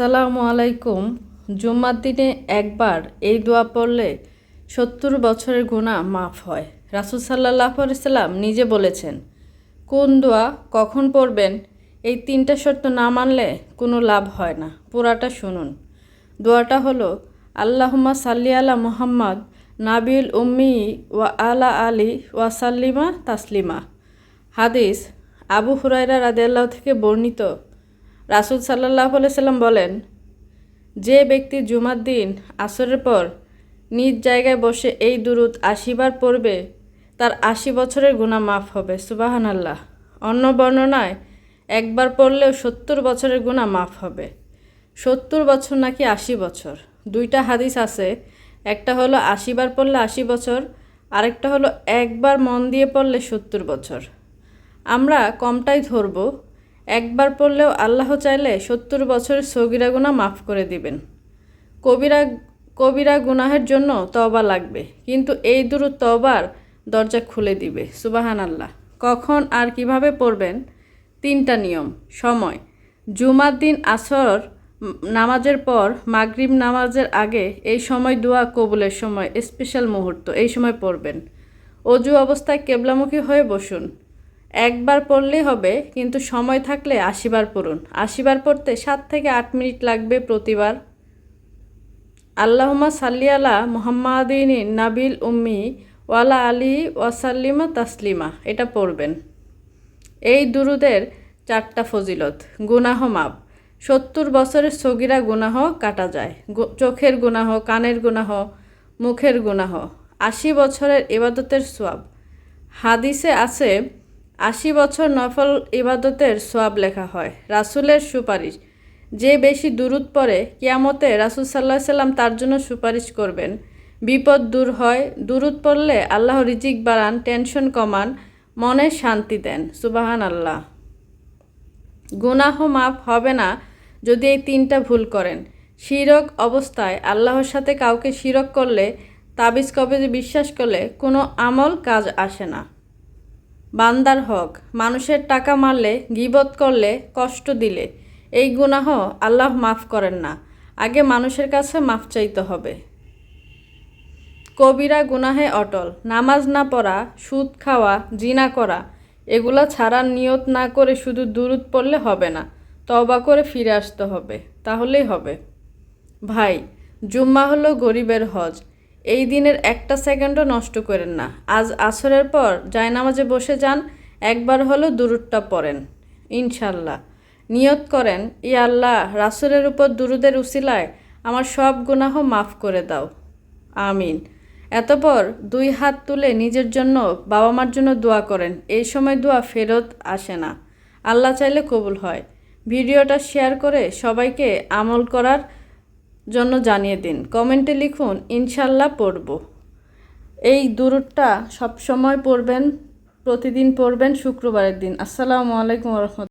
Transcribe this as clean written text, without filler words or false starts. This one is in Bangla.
আসসালামু আলাইকুম। জুম্মার দিনে একবার এই দোয়া পড়লে 70 বছরের গুনাহ মাফ হয়। রাসূল সাল্লাল্লাহু আলাইহি সাল্লাম নিজে বলেছেন, কোন দোয়া কখন পড়বেন এই তিনটা শর্ত না মানলে কোনো লাভ হয় না। পুরাটা শুনুন। দোয়াটা হলো আল্লাহুম্মা সাল্লি আলা মুহাম্মদ নাবিল উম্মি ওয়া আলা আলি ওয়া সাল্লিমা তাসলিমা। হাদিস আবু হুরায়রা রাদিয়াল্লাহু থেকে বর্ণিত। রাসূল সাল্লাল্লাহু আলাইহি সাল্লাম বলেন, যে ব্যক্তি জুমার দিন আসরের পর নিজ জায়গায় বসে এই দুরূদ ৮০ বার পড়বে তার ৮০ বছরের গুনাহ মাফ হবে। সুবহানাল্লাহ। অন্য বর্ণনায় একবার পড়লেও ৭০ বছরের গুনাহ মাফ হবে। ৭০ বছর নাকি ৮০ বছর, দুইটা হাদিস আছে। একটা হলো ৮০ বার পড়লে ৮০ বছর, আরেকটা হলো একবার মন দিয়ে পড়লে ৭০ বছর। আমরা কমটাই ধরব। একবার পড়লেও আল্লাহ চাইলে ৭০ বছরের সগীরা গুনাহ মাফ করে দিবেন। কবিরা গুনাহের জন্য তওবা লাগবে, কিন্তু এই দুরূদ তওবার দরজা খুলে দিবে। সুবহানাল্লাহ। কখন আর কিভাবে পড়বেন? 3টা নিয়ম। সময়: জুমার দিন আসর নামাজের পর মাগরিব নামাজের আগে। এই সময় দোয়া কবুলের সময়, স্পেশাল মুহূর্ত, এই সময় পড়বেন। অজু অবস্থায় কেবলামুখী হয়ে বসুন। একবার পড়লেই হবে, কিন্তু সময় থাকলে ৮০ বার পড়ুন। ৮০ বার পড়তে 7 থেকে 8 মিনিট লাগবে প্রতিবার। আল্লাহুম্মা সাল্লি আলা মুহাম্মাদিন নাবিল উম্মি ওয়ালা আলি ওয়াসাল্লিমা তাসলিমা, এটা পড়বেন। এই দুরূদের 4টা ফজিলত: গুনাহ মাপ, 70 বছরের সগীরা গুনাহ কাটা যায়। চোখের গুনাহ, কানের গুনাহ, মুখের গুনাহ। 80 বছরের ইবাদতের সওয়াব। হাদিসে আছে 80 বছর নফল ইবাদতের সওয়াব লেখা হয়। রাসূলের সুপারিশ: যে বেশি দুরূদ পড়ে কিয়ামতে রাসূল সাল্লাল্লাহু আলাইহি সাল্লাম তার জন্য সুপারিশ করবেন। বিপদ দূর হয়। দুরূদ পড়লে আল্লাহ রিজিক বাড়ান, টেনশন কমান, মনে শান্তি দেন। সুবহানাল্লাহ। গুনাহ মাফ হবে না যদি এই 3টা ভুল করেন। শিরক অবস্থায় আল্লাহর সাথে কাউকে শিরক করলে, তাবিজ কবজে বিশ্বাস করলে কোনো আমল কাজ আসে না। বান্দার হক: মানুষের টাকা মারলে, গীবত করলে, কষ্ট দিলে, এই গুনাহ আল্লাহ মাফ করেন না। আগে মানুষের কাছে মাফ চাইতে হবে। কবিরা গুনাহে অটল: নামাজ না পড়া, সুদ খাওয়া, জিনা করা, এগুলা ছাড়ার নিয়ত না করে শুধু দুরূদ পড়লে হবে না, তওবা করে ফিরে আসতে হবে, তাহলেই হবে। ভাই, জুম্মা হলো গরিবের হজ। এই দিনের একটা সেকেন্ডও নষ্ট করেন না। আজ আসরের পর জায়নামাজে বসে যান, একবার হলো দুরূদটা পড়েন। ইনশাল্লাহ নিয়ত করেন, ইয়া আল্লাহ, রাসূলের উপর দুরূদের উসিলায় আমার সব গুনাহ মাফ করে দাও। আমিন। এতপর 2 হাত তুলে নিজের জন্য, বাবা মার জন্য দোয়া করেন। এই সময় দোয়া ফেরত আসে না, আল্লাহ চাইলে কবুল হয়। ভিডিওটা শেয়ার করে সবাইকে আমল করার জন্য জানিয়ে দিন। কমেন্টে লিখুন, ইনশাল্লাহ পড়ব। এই দুরূদটা সব সময় পড়বেন, প্রতিদিন পড়বেন শুক্রবারের দিন। আসসালামু আলাইকুম ওয়া রাহমাতুল্লাহ।